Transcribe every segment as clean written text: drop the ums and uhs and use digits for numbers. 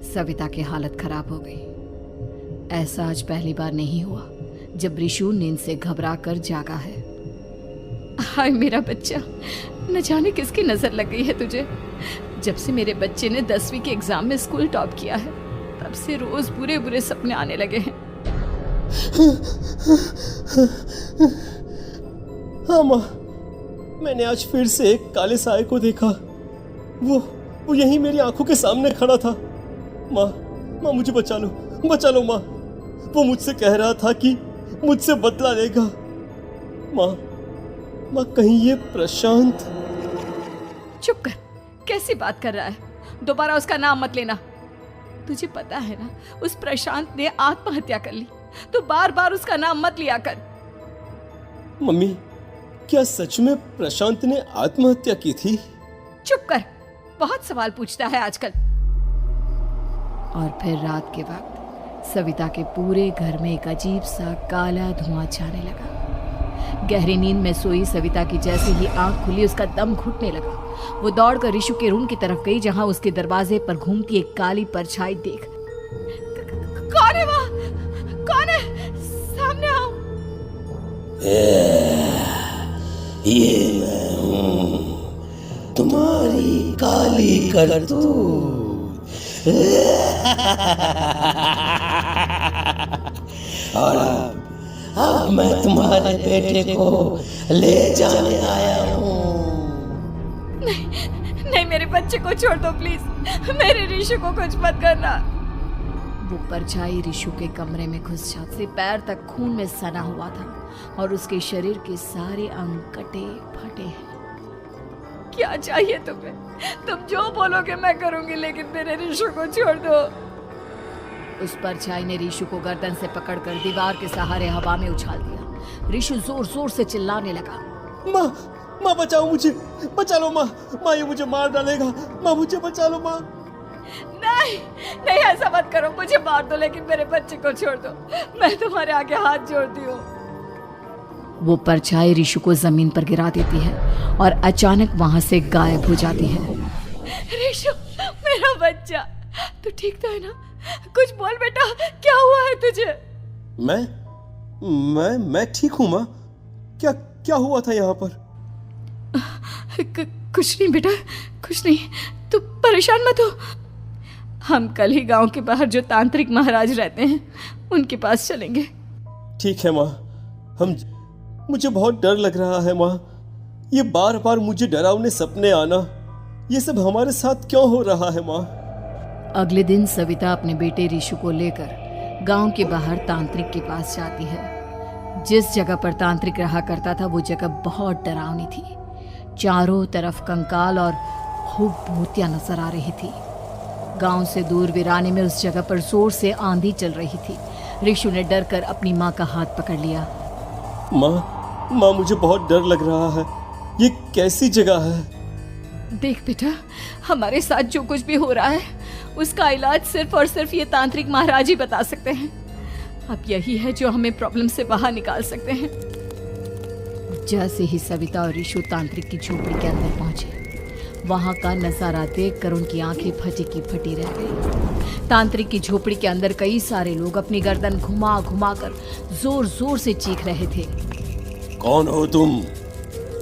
सविता की हालत खराब हो गई। ऐसा आज पहली बार नहीं हुआ जब रिशु नींद से घबरा कर जागा है। हाय मेरा बच्चा, न जाने किसकी नजर लग गई है तुझे। जब से मेरे बच्चे ने 10वीं के एग्जाम में स्कूल टॉप किया है तब से रोज बुरे बुरे सपने आने लगे हैं। हाँ माँ, मैंने आज फिर से एक काले साए को देखा। वो यहीं मेरी आंखों के सामने खड़ा था। माँ मुझे बचा लो माँ। वो मुझसे कह रहा था कि मुझसे बदला लेगा। माँ कहीं ये प्रशांत। चुप कर, कैसी बात कर रहा है? दोबारा उसका नाम मत लेना। तुझे पता है ना उस प्रशांत ने आत्महत्या कर ली, तो बार बार उसका नाम मत लिया कर। मम्मी, क्या सच में प्रशांत ने आत्महत्या की थी? चुप कर, बहुत सवाल पूछता है आजकल। और फिर रात के वक्त सविता के पूरे घर में एक अजीब सा काला धुआं छाने लगा। गहरी नींद में सोई सविता की जैसे ही आंख खुली उसका दम घुटने लगा। वो दौड़कर रिशु के रूम की तरफ गई जहां उसके दरवाजे पर घूमती एक काली परछाई देख। कौन है वहाँ? कौन है? सामने आओ। ये मैं हूँ, तुम्हारी काली करतूत। और अब मैं तुम्हारे बेटे को ले जाने आया हूँ। नहीं, मेरे बच्चे को छोड़ दो प्लीज। मेरे रिशु को कुछ मत करना। वो परछाई रिशु के कमरे में घुस जाते पैर तक खून में सना हुआ था और उसके शरीर के सारे अंग कटे फटे हैं। क्या चाहिए तुम्हें? तुम जो बोलोगे मैं करूंगी, लेकिन मेरे रिशु को छोड़ दो। उस परछाई ने रिशु को गर्दन से पकड़कर दीवार के सहारे हवा में उछाल दिया। रिशु जोर जोर से चिल्लाने लगा। माँ बचाओ मुझे, बचा लो माँ, ये मुझे मार डालेगा। माँ मुझे बचा लो माँ। नहीं ऐसा मत करो, मुझे मार दो लेकिन मेरे बच्चे को छोड़ दो। मैं तुम्हारे आगे हाथ जोड़ती हूँ। वो परछाई रिशु को जमीन पर गिरा देती है और अचानक वहां से गायब हो जाती है। रिशु, मेरा बच्चा, तू ठीक तो है ना? कुछ बोल बेटा, क्या हुआ है तुझे? मैं ठीक हूँ माँ। क्या हुआ था यहाँ पर? कुछ नहीं बेटा, कुछ नहीं। तू परेशान मत हो। हम कल ही गांव के बाहर जो तांत्रिक महाराज रहते हैं उनके पास चलेंगे। ठीक है माँ। मुझे बहुत डर लग रहा है माँ। ये बार बार मुझे डरावने सपने आना, ये सब हमारे साथ क्यों हो रहा है माँ? अगले दिन सविता अपने बेटे रिशु को लेकर गांव के बाहर तांत्रिक के पास जाती है। जिस जगह पर तांत्रिक रहा करता था वो जगह बहुत डरावनी थी। चारों तरफ कंकाल और खूब भूतियां नजर आ रही थी। गांव से दूर वीराने में उस जगह पर जोर से आंधी चल रही थी। रिशु ने डर कर अपनी माँ का हाथ पकड़ लिया। माँ मुझे बहुत डर लग रहा है। ये कैसी जगह है? देख बेटा, हमारे साथ जो कुछ भी हो रहा है उसका इलाज सिर्फ और सिर्फ ये तांत्रिक महाराज ही बता सकते हैं। अब यही है जो हमें प्रॉब्लम से बाहर निकाल सकते हैं। जैसे ही सविता और रिशु तांत्रिक की झोपड़ी के अंदर पहुंचे, वहां का नजारा देखकर उनकी आंखें फटी की फटी रह गई। तांत्रिक की झोपड़ी के अंदर कई सारे लोग अपनी गर्दन घुमा घुमा कर जोर जोर से चीख रहे थे। कौन हो तुम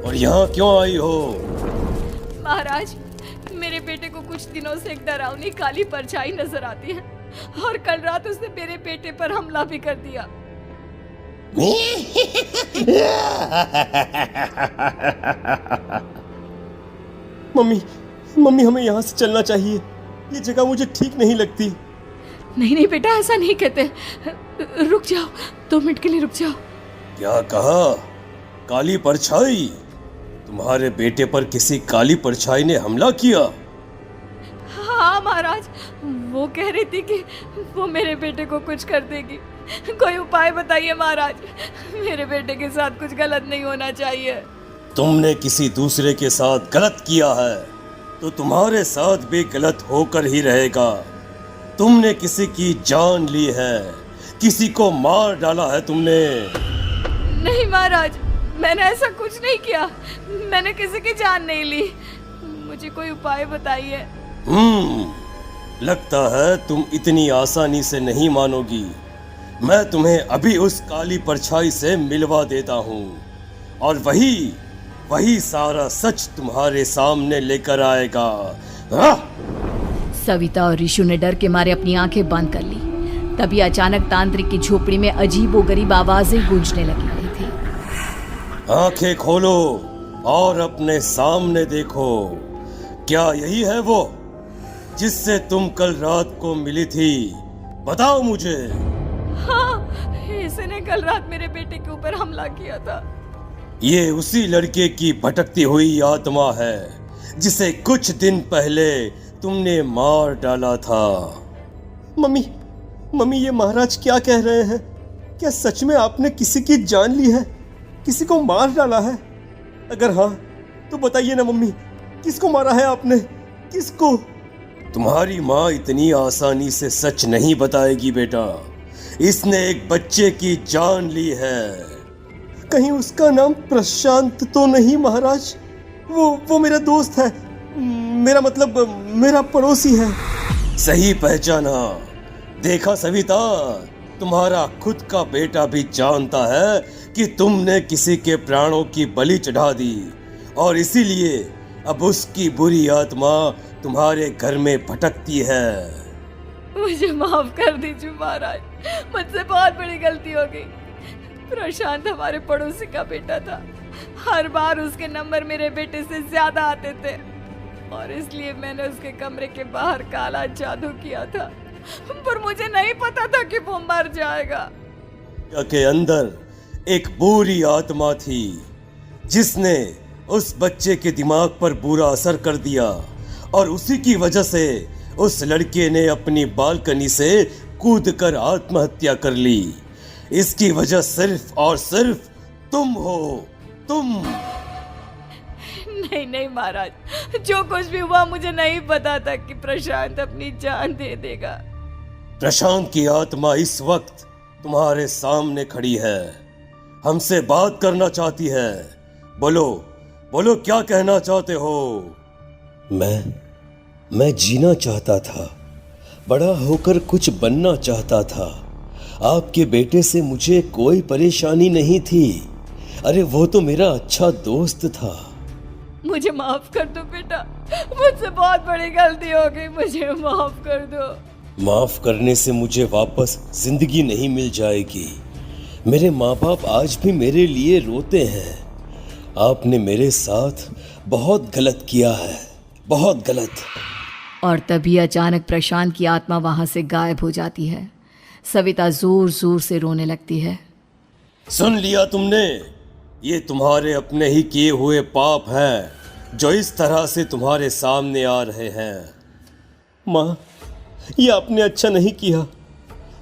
और यहाँ क्यों आई हो? महाराज, मेरे बेटे को कुछ दिनों से एक डरावनी काली परछाई नजर आती है और कल रात उसने मेरे बेटे पर हमला भी कर दिया। मम्मी हमें यहाँ से चलना चाहिए। ये जगह मुझे ठीक नहीं लगती। नहीं बेटा, ऐसा नहीं कहते। रुक जाओ, 2 मिनट के लिए रुक जाओ। क्या कहा? काली परछाई? तुम्हारे बेटे पर किसी काली परछाई ने हमला किया? हाँ महाराज, वो कह रही थी कि वो मेरे बेटे को कुछ कर देगी। कोई उपाय बताइए महाराज, मेरे बेटे के साथ कुछ गलत नहीं होना चाहिए। तुमने किसी दूसरे के साथ गलत किया है तो तुम्हारे साथ भी गलत होकर ही रहेगा। तुमने किसी की जान ली है, किसी को मार डाला है तुमने। नहीं महाराज, मैंने ऐसा कुछ नहीं किया। मैंने किसी की जान नहीं ली। मुझे कोई उपाय बताइए। लगता है तुम इतनी आसानी से नहीं मानोगी। मैं तुम्हें अभी उस काली परछाई से मिलवा देता हूँ और वही सारा सच तुम्हारे सामने लेकर आएगा। सविता और ऋषु ने डर के मारे अपनी आंखें बंद कर ली। तभी अचानक तांत्रिक की झोपड़ी में अजीबोगरीब आवाजें गूंजने लगी रही थी। आंखें खोलो और अपने सामने देखो। क्या यही है वो जिससे तुम कल रात को मिली थी? बताओ मुझे। हाँ, इसने कल रात मेरे बेटे के ऊपर हमला किया था। ये उसी लड़के की भटकती हुई आत्मा है जिसे कुछ दिन पहले तुमने मार डाला था। मम्मी, ये महाराज क्या कह रहे हैं? क्या सच में आपने किसी की जान ली है? किसी को मार डाला है? अगर हाँ तो बताइए ना मम्मी, किसको मारा है आपने? किसको? तुम्हारी माँ इतनी आसानी से सच नहीं बताएगी बेटा। इसने एक बच्चे की जान ली है। कहीं उसका नाम प्रशांत तो नहीं महाराज? वो मेरा दोस्त है, मेरा मतलब मेरा पड़ोसी है। सही पहचाना। देखा सविता, तुम्हारा खुद का बेटा भी जानता है कि तुमने किसी के प्राणों की बलि चढ़ा दी और इसीलिए अब उसकी बुरी आत्मा तुम्हारे घर में भटकती है। मुझे माफ कर दीजिए महाराज, मुझसे बहुत बड़ी गलती हो गई। प्रशांत हमारे पड़ोसी का बेटा था। हर बार उसके नंबर मेरे बेटे से ज्यादा आते थे और इसलिए मैंने उसके कमरे के बाहर काला जादू किया था, पर मुझे नहीं पता था कि वो मर जाएगा। के अंदर एक बुरी आत्मा थी जिसने उस बच्चे के दिमाग पर बुरा असर कर दिया और उसी की वजह से उस लड़के ने अपनी बालकनी से कूदकर आत्महत्या कर ली। इसकी वजह सिर्फ और सिर्फ तुम हो, तुम। नहीं महाराज, जो कुछ भी हुआ मुझे नहीं पता था कि प्रशांत अपनी जान दे देगा। प्रशांत की आत्मा इस वक्त तुम्हारे सामने खड़ी है, हमसे बात करना चाहती है। बोलो क्या कहना चाहते हो? मैं जीना चाहता था, बड़ा होकर कुछ बनना चाहता था। आपके बेटे से मुझे कोई परेशानी नहीं थी। अरे वो तो मेरा अच्छा दोस्त था। मुझे माफ कर दो बेटा, मुझसे बहुत बड़ी गलती हो गई, मुझे माफ कर दो। माफ करने से मुझे वापस जिंदगी नहीं मिल जाएगी। मेरे माँ बाप आज भी मेरे लिए रोते हैं। आपने मेरे साथ बहुत गलत किया है, बहुत गलत। और तभी अचानक प्रशांत की आत्मा वहां से गायब हो जाती है। सविता जोर जोर से रोने लगती है। सुन लिया तुमने? ये तुम्हारे अपने ही किए हुए पाप हैं जो इस तरह से तुम्हारे सामने आ रहे हैं। माँ, ये आपने अच्छा नहीं किया।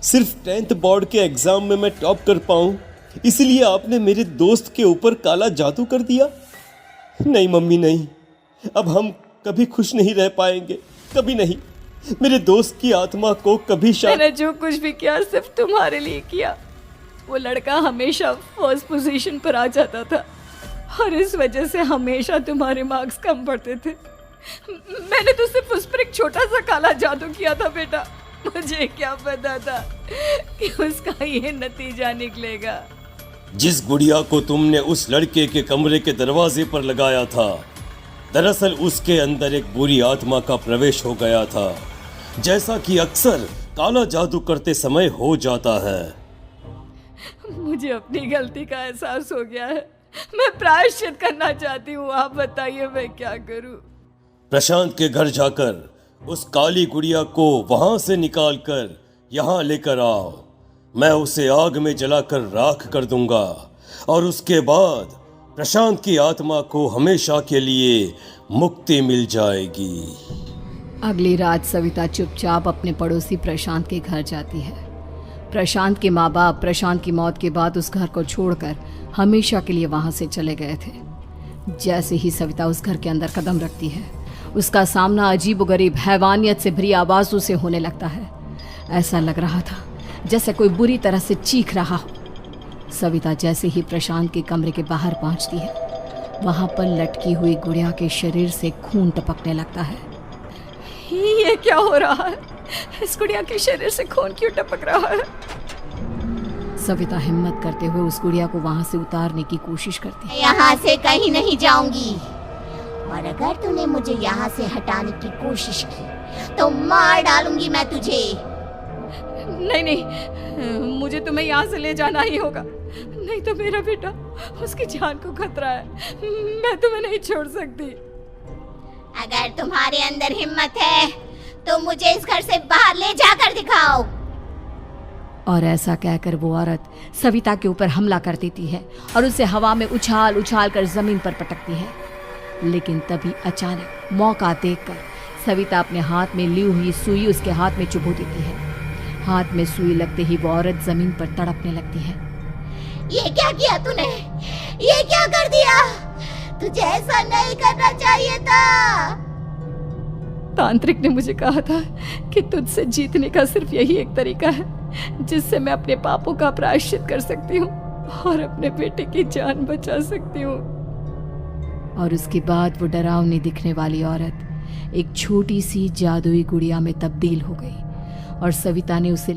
सिर्फ 10th बोर्ड के एग्जाम में मैं टॉप कर पाऊँ इसलिए आपने मेरे दोस्त के ऊपर काला जादू कर दिया। नहीं मम्मी, नहीं, अब हम कभी खुश नहीं रह पाएंगे, कभी नहीं। मेरे दोस्त की आत्मा को कभी मैंने जो कुछ भी किया सिर्फ तुम्हारे लिए किया। वो लड़का हमेशा फर्स्ट पोजीशन पर आ जाता था और इस वजह से हमेशा तुम्हारे मार्क्स कम पड़ते थे। मैंने तो सिर्फ उस पर एक छोटा सा काला जादू किया था बेटा। मुझे क्या पता था कि उसका ये नतीजा निकलेगा। जिस गुड़िया को तुमने उस लड़के के कमरे के दरवाजे पर लगाया था, दरअसल उसके अंदर एक बुरी आत्मा का प्रवेश हो गया था, जैसा कि अक्सर काला जादू करते समय हो जाता है। मुझे अपनी गलती का एहसास हो गया है। मैं प्रायश्चित करना चाहती हूँ, आप बताइए मैं क्या करूँ? प्रशांत के घर जाकर उस काली गुड़िया को वहां से निकालकर यहाँ लेकर आओ। मैं उसे आग में जलाकर राख कर दूंगा और उसके बाद प्रशांत की आत्मा को हमेशा के लिए मुक्ति मिल जाएगी। अगली रात सविता चुपचाप अपने पड़ोसी प्रशांत के घर जाती है। प्रशांत के माँ बाप प्रशांत की मौत के बाद उस घर को छोड़कर हमेशा के लिए वहां से चले गए थे। जैसे ही सविता उस घर के अंदर कदम रखती है, उसका सामना अजीबोगरीब हैवानियत से भरी आवाज़ों से होने लगता है। ऐसा लग रहा था जैसे कोई बुरी तरह से चीख रहा हो। सविता जैसे ही प्रशांत के कमरे के बाहर पहुंचती है, वहां पर लटकी हुई गुड़िया के शरीर से खून टपकने लगता है। ये क्या हो रहा है? इस गुड़िया के शरीर से खून क्यों टपक रहा है? सविता हिम्मत करते हुए उस गुड़िया को वहां से उतारने की कोशिश करती है। यहाँ से कहीं नहीं जाऊंगी, और अगर तूने मुझे यहाँ से हटाने की कोशिश की तो मार डालूंगी मैं तुझे। नहीं नहीं, मुझे तुम्हें यहाँ से ले जाना ही होगा, नहीं तो मेरा बेटा, उसकी जान को खतरा है। मैं तुम्हें नहीं छोड़ सकती। अगर तुम्हारे अंदर हिम्मत है तो मुझे इस घर से बाहर ले जाकर दिखाओ। और ऐसा कहकर वो औरत सविता के ऊपर हमला कर देती है और उसे हवा में उछाल उछाल कर जमीन पर पटकती है। लेकिन तभी अचानक मौका देखकर सविता अपने हाथ में ली हुई सुई उसके हाथ में चुभो देती है। हाथ में सुई लगते ही वो औरत जमीन पर तड़पने लगती है। ये क्या किया तूने? ये क्या कर दिया? तुझे ऐसा नहीं करना चाहिए था। तांत्रिक ने मुझे कहा था कि तुझसे जीतने का सिर्फ यही एक तरीका है जिससे मैं अपने पापों का प्रायश्चित कर सकती हूँ और अपने बेटे की जान बचा सकती हूँ। और उसके बाद वो डरावनी दिखने वाली औरत एक छोटी सी जादुई गुड़िया में तब्दील हो गई और सविता ने उसे